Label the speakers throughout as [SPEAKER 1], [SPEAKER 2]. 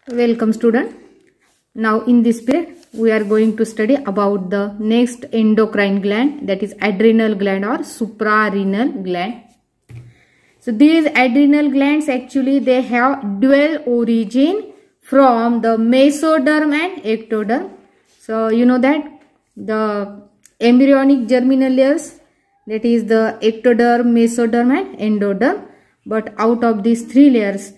[SPEAKER 1] Welcome student. Now in this period we are going to study about the next endocrine gland, that is adrenal gland or suprarenal gland. So these adrenal glands actually they have dual origin from the mesoderm and ectoderm. So you know that the embryonic germinal layers, that is the ectoderm, mesoderm and endoderm. But out of these three layers,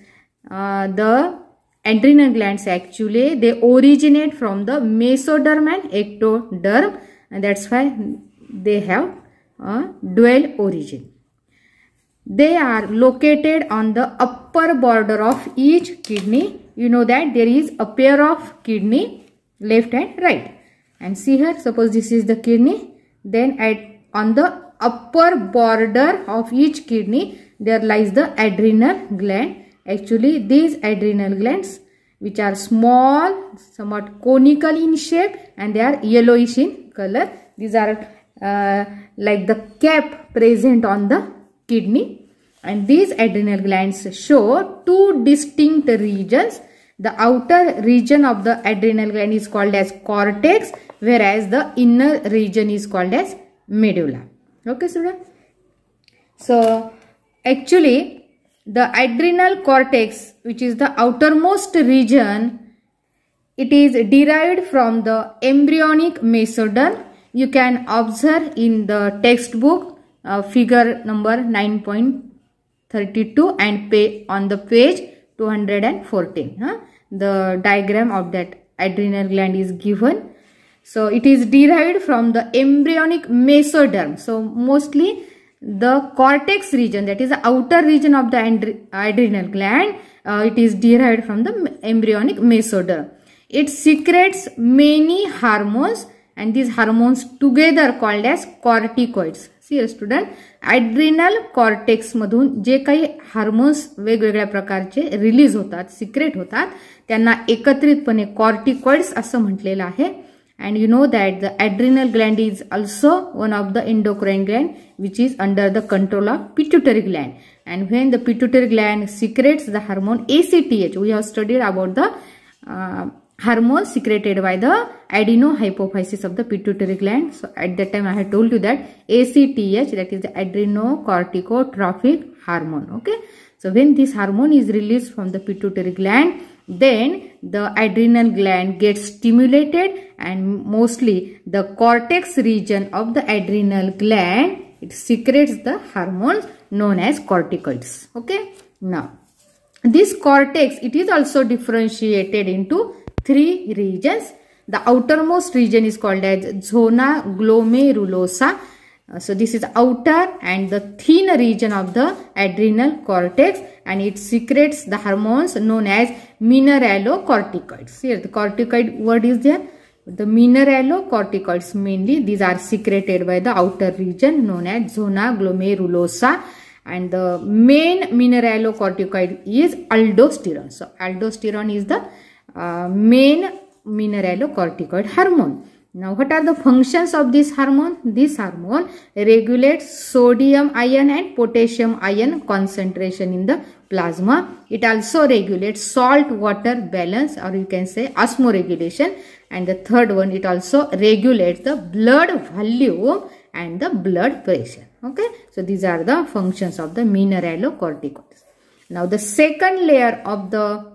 [SPEAKER 1] the adrenal glands actually they originate from the mesoderm and ectoderm, and that's why they have a dual origin. They are located on the upper border of each kidney. You know that there is a pair of kidney, left and right. And see here, suppose this is the kidney, then on the upper border of each kidney there lies the adrenal gland. Actually these adrenal glands, which are small, somewhat conical in shape, and they are yellowish in color. These are like the cap present on the kidney. And these adrenal glands show two distinct regions. The outer region of the adrenal gland is called as cortex, whereas the inner region is called as medulla. Okay, students? So actually the adrenal cortex, which is the outermost region, it is derived from the embryonic mesoderm. You can observe in the textbook figure number 9.32 and on the page 214. The diagram of that adrenal gland is given. So it is derived from the embryonic mesoderm. So mostly the cortex region, that is the outer region of the adrenal gland, it is derived from the embryonic mesoderm. It secretes many hormones, and these hormones together called as corticoids. See student, adrenal cortex मधून जे काही hormones वेगवेगळ्या प्रकारचे release होतात, secrete होतात, त्यांना एकत्रितपणे corticoids असं म्हटलेलं आहे. And you know that the adrenal gland is also one of the endocrine gland which is under the control of pituitary gland. And when the pituitary gland secretes the hormone ACTH, we have studied about the hormone secreted by the adenohypophysis of the pituitary gland. So at that time I had told you that ACTH, that is the adrenocorticotropic hormone. Okay. So when this hormone is released from the pituitary gland, then the adrenal gland gets stimulated, and mostly the cortex region of the adrenal gland, it secretes the hormones known as corticoids. Okay. Now this cortex, it is also differentiated into three regions. The outermost region is called as zona glomerulosa. So this is outer and the thin region of the adrenal cortex, and it secretes the hormones known as mineralocorticoids. Here the corticoid word is there. The mineralocorticoids mainly, these are secreted by the outer region known as zona glomerulosa, and the main mineralocorticoid is aldosterone. So aldosterone is the main mineralocorticoid hormone. Now what are the functions of this hormone? This hormone regulates sodium ion and potassium ion concentration in the plasma. It also regulates salt water balance, or you can say osmoregulation. And the third one, it also regulates the blood volume and the blood pressure. Okay. So these are the functions of the mineralocorticoids. Now the second layer of the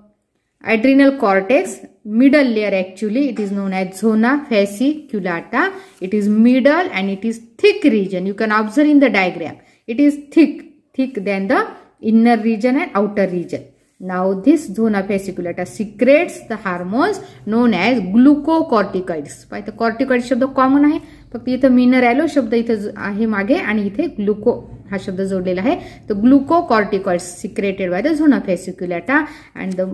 [SPEAKER 1] adrenal cortex, middle layer actually, it is known as zona fasciculata. It is middle and it is thick region. You can observe in the diagram. It is thick than the inner region and outer region. Now this zona fasciculata secretes the hormones known as glucocorticoids. पाहिजे corticoid शब्द common आहे, फक्त इथे मिनरॅलो शब्द इथे आहे मागे आणि इथे ग्लुको हा शब्द जोडलेला आहे. तर glucocorticoids secreted by the zona fasciculata, and the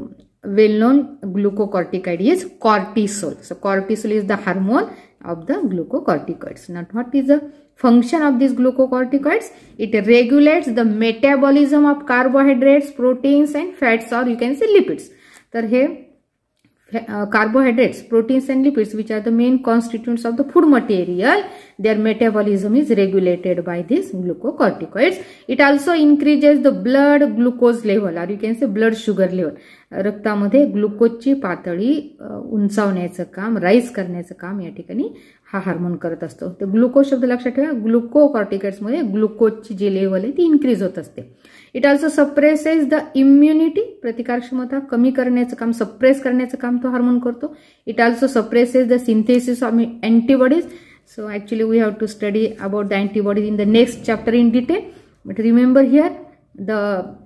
[SPEAKER 1] well-known glucocorticoid is cortisol. So cortisol is the hormone of the glucocorticoids. Now what is the function of these glucocorticoids? It regulates the metabolism of carbohydrates, proteins and fats, or you can say lipids. तर हे carbohydrates, proteins and lipids, which are the main constituents of the food material, their metabolism is regulated by these glucocorticoids. It also increases the blood glucose level, or you can say blood sugar level. रक्तामध्ये ग्लुकोजची पातळी उंचावण्याचं काम, rise करण्याचं काम या ठिकाणी हा hormone करत असतो. तर ग्लुकोज शब्द लक्षात ठेवा, ग्लुकोकॉर्टिकॉइड्स मध्ये ग्लुकोजची जी लेवल आहे ती इन्क्रीज होत असते. It also suppresses the immunity, प्रतिकार क्षमता कमी करण्याचं काम, सप्रेस करण्याचं काम तो हार्मोन करतो. It also suppresses the synthesis of antibodies. So actually we have to study about the antibodies in the next chapter in detail. But remember here, the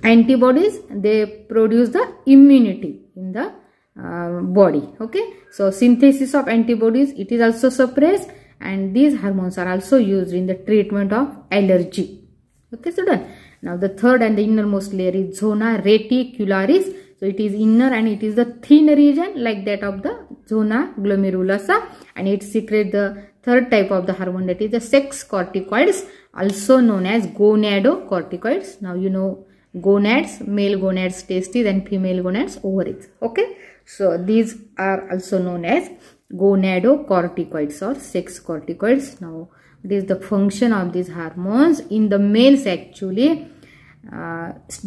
[SPEAKER 1] antibodies, they produce the immunity in the body. Okay. So synthesis of antibodies, it is also suppressed, and these hormones are also used in the treatment of allergy. Okay, so done. Now the third and the innermost layer is zona reticularis. So it is inner and it is the thin region like that of the zona glomerulosa, and it secretes the third type of the hormone, that is the sex corticoids, also known as gonadocorticoids. Now you know gonads, male gonads testes and female gonads ovaries. Okay, so these are also known as gonadocorticoids or sex corticoids. Now it is the function of these hormones in the males actually.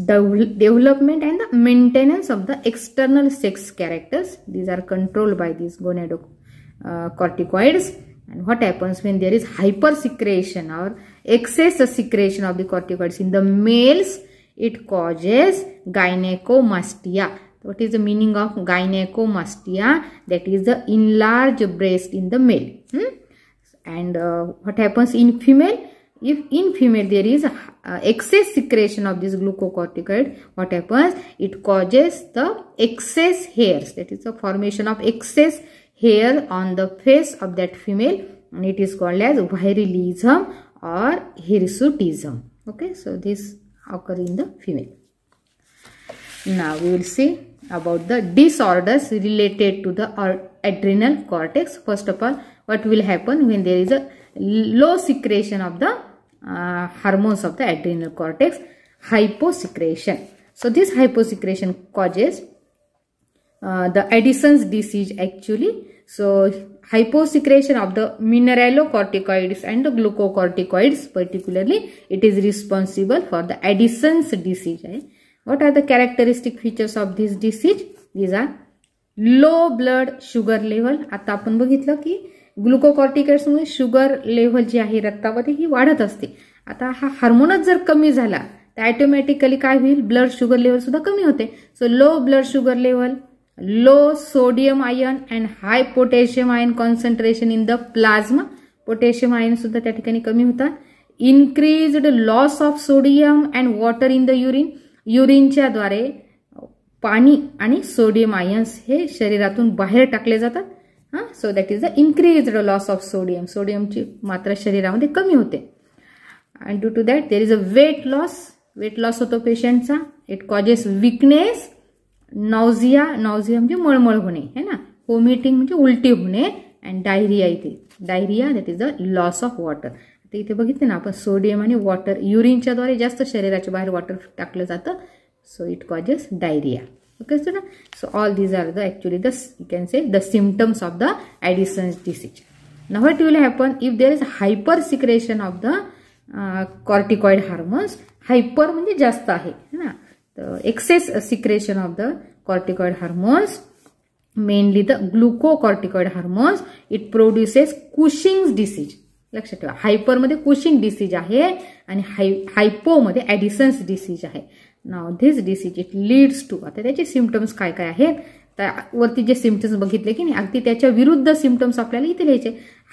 [SPEAKER 1] Development and the maintenance of the external sex characters, these are controlled by these gonadocorticoids. And what happens when there is hypersecretion or excess secretion of the corticoids in the males? It causes gynecomastia. What is the meaning of gynecomastia? That is the enlarged breast in the male. And what happens in female? If in female there is excess secretion of this glucocorticoid, what happens? It causes the excess hairs, that is the formation of excess hair on the face of that female, and it is called as virilism or hirsutism. Okay, so this occur in the female. Now we will see about the disorders related to the adrenal cortex. First of all, what will happen when there is a low secretion of the hormones of the adrenal cortex? Hyposecretion. So this hyposecretion causes the Addison's disease actually. So hyposecretion of the mineralocorticoids and the glucocorticoids particularly, it is responsible for the Addison's disease. What are the characteristic features of this disease? These are low blood sugar level. आता आपण बघितलं की ग्लुकोकॉर्टिकॉइड्स मुळे sugar level जी आहे रक्तामध्ये ही वाढत असते. आता हा हार्मोनच जर कमी झाला तर ऑटोमॅटिकली काय होईल? ब्लड शुगर लेवल सुद्धा कमी होते. So low blood sugar level, low sodium ion and high potassium ion concentration in the plasma. Potassium ion सुद्धा त्या ठिकाणी कमी होतात. Increased loss of sodium and water in the urine. युरिनच्या द्वारे पाणी आणि सोडियम आयन्स हे शरीरातून बाहेर टाकले जातात. So that is the increased loss of sodium. सोडियमची मात्रा शरीरामध्ये कमी होते. And due to that there is a weight loss. Weight loss होतो पेशंटचा. It causes weakness, nausea. Nausea म्हणजे मळमळ होणे है ना. व्हॉमिटिंग म्हणजे उलटी होणे. And diarrhoea. इथे diarrhoea that is the loss of water. आता इथे बघितलं ना आपण सोडियम आणि वॉटर युरिनच्या द्वारे जास्त शरीराच्या बाहेर वॉटर टाकलं जातं. सो it causes diarrhoea. Okay, so all these are the actually the you can say the symptoms of the Addison's disease. Now what will happen if there is hyper secretion of the corticoid hormones? Hyper म्हणजे जास्त आहे ना. The excess secretion of the corticoid hormones, mainly the glucocorticoid hormones, it produces Cushing's disease. लक्षात ठेवा, hyper मध्ये Cushing disease आहे आणि hypo मध्ये ॲडिसन्स डिसीज आहे. Now this disease it leads to, आता त्याचे सिम्पटम्स काय काय आहेत तर वरती जे सिम्पटम्स बघितले की नाही अगदी त्याच्या विरुद्ध सिम्पटम्स आपल्याला इथे लिहायचे.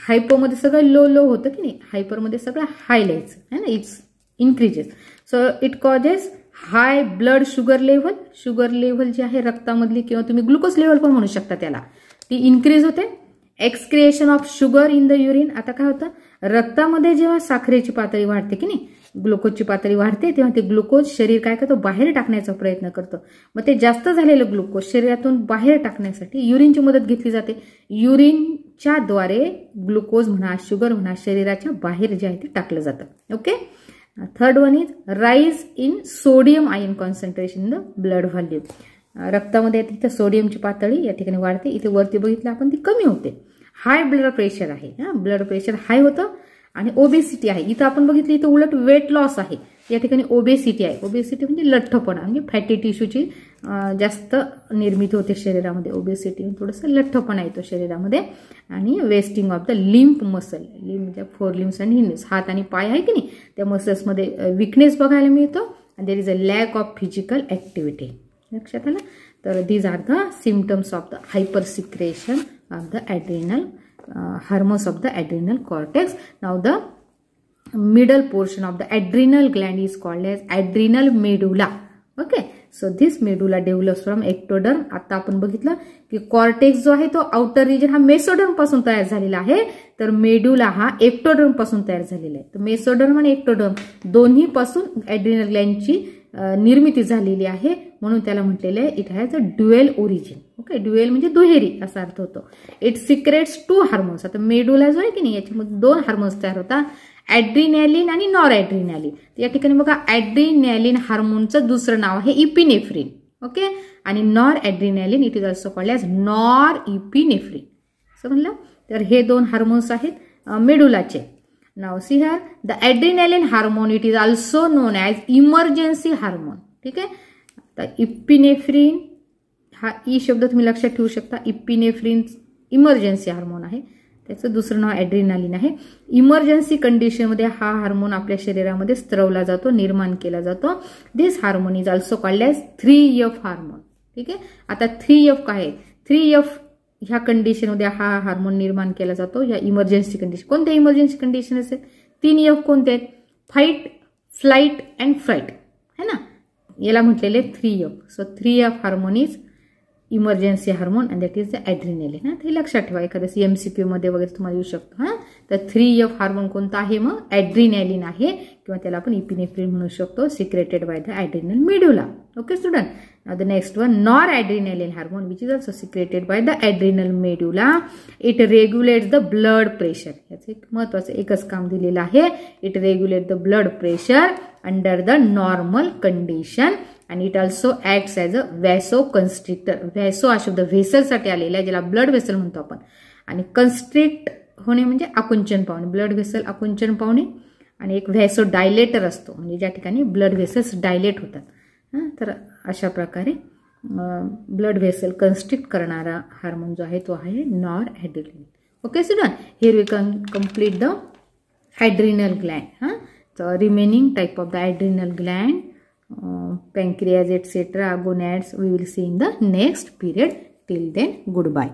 [SPEAKER 1] हायपो मध्ये सगळं लो लो होतं की नाही, हायपर मध्ये सगळं हाय लिहायचं है ना. It's increases. So it causes high blood sugar level. Sugar level जी आहे रक्तामधली किंवा तुम्ही ग्लुकोज लेवल पण म्हणू शकता त्याला, ती इन्क्रीज होते. Excretion of sugar in the urine. आता काय होतं रक्तामध्ये जेव्हा साखरेची पातळी वाढते की नाही, ग्लुकोजची पातळी वाढते तेव्हा ते ग्लुकोज शरीर काय करतो बाहेर टाकण्याचा प्रयत्न करतो. मग ते जास्त झालेलं ग्लुकोज शरीरातून बाहेर टाकण्यासाठी युरिनची मदत घेतली जाते. युरिनच्या द्वारे ग्लुकोज म्हणा शुगर म्हणा शरीराच्या बाहेर जे आहे ते टाकलं जातं. Okay. Third one is rise in sodium ion concentration in the blood volume. रक्तामध्ये तिथे सोडियमची पातळी या ठिकाणी वाढते, इथे वरती बघितलं आपण ती कमी होते. हाय ब्लड प्रेशर आहे, ब्लड प्रेशर हाय होतं आणि ओबेसिटी आहे. इथं आपण बघितलं इथं उलट वेट लॉस आहे, या ठिकाणी ओबेसिटी आहे. ओबेसिटी म्हणजे लठ्ठपणा, म्हणजे फॅटी टिश्यूची जास्त निर्मिती होते शरीरामध्ये. ओबेसिटी थोडंसं लठ्ठपणा येतो शरीरामध्ये. आणि wasting of the lymph muscle, म्हणजे 4 लिम्स आणि हिंड्स, हात आणि पाय आहे की नाही त्या मसल्समध्ये विकनेस बघायला मिळतो. आणि there is a lack of physical activity. लक्षात आलं. तर these are the symptoms of the hypersecretion of the adrenal hormones of the adrenal cortex. Now the middle portion of the adrenal gland is called as adrenal medulla. Okay, so this medulla develops from ectoderm. आता आपण बघितलं की cortex जो आहे तो outer region हा mesoderm पासून तयार झालेला आहे, तर मेडुला हा एक्टोडर्म पासून तयार झालेला आहे. तर मेसोडर्म आणि एक्टोडर्म दोन्ही पासून ॲड्रिनल ग्लँडची निर्मिती झालेली आहे, म्हणून त्याला म्हटलेलं आहे it has a dual origin. Okay, dual म्हणजे दुहेरी असा अर्थ होतो. It secretes 2 hormones. आता मेडुला जो आहे की नाही याच्यामध्ये 2 हार्मोन्स तयार होतात, ॲड्रिनॅलिन आणि नॉर ॲड्रिनॅलिन. या ठिकाणी बघा ॲड्रिनॅलिन हार्मोनचं दुसरं नाव आहे इपिनेफ्रिन. ओके, आणि noradrenaline it is also called as norepinephrine असं म्हणलं. तर हे 2 हार्मोन्स आहेत मेडुलाचे. Now see here, the adrenaline hormone, it is also known as emergency hormone. ठीक आहे. आता इपिनेफ्रिन हा ई शब्द तुम्ही लक्षात ठेवू शकता. इपिनेफ्रिन इमर्जन्सी हार्मोन आहे, त्याचं दुसरं नाव ॲड्रिनालिन आहे. इमर्जन्सी कंडिशनमध्ये हा हार्मोन आपल्या शरीरामध्ये स्त्रवला जातो, निर्माण केला जातो. This hormone is also called as 3F hormone. ठीक आहे. आता 3F काय आहे? 3F ह्या कंडिशनमध्ये हा हार्मोन निर्माण केला जातो या इमर्जन्सी कंडिशन. कोणत्या इमर्जन्सी कंडिशन असेल? 3F कोणते आहेत? फाईट, फ्लाईट अँड फ्राईट है ना, याला म्हटलेले 3F. So 3F hormone is emergency hormone and that is the adrenaline. हे लक्षात ठेवा, एखाद्या MCQ मध्ये वगैरे तुम्हाला येऊ शकतो. तर 3F हार्मोन कोणता आहे? मग ॲड्रिनॅलिन आहे, किंवा त्याला आपण इपिनेफ्रिन म्हणू शकतो, secreted by the adrenal medulla. Okay student. Now the next one, noradrenaline hormone, which is also secreted by the adrenal medulla. It regulates the blood pressure. याचं एक महत्त्वाचं एकच काम दिलेलं आहे. It regulates the blood pressure under the normal condition and it also acts as a vasoconstrictor. Vaso हा शब्द vessel साठी आलेला आहे, ज्याला ब्लड व्हेसल म्हणतो आपण. आणि कन्स्ट्रिक्ट होणे म्हणजे आकुंचन पावणे. ब्लड व्हेसल आकुंचन पावणे आणि एक व्हॅसो डायलेटर असतो, म्हणजे ज्या ठिकाणी ब्लड व्हेसल्स डायलेट होतात. तर अशा प्रकारे ब्लड व्हेसल कन्स्ट्रिक्ट करणारा हार्मोन जो आहे तो आहे noradrenaline. Okay student, here we can complete the adrenal gland. तर remaining type of the adrenal gland, pancreas etc., gonads, we will see in the next period. Till then, goodbye.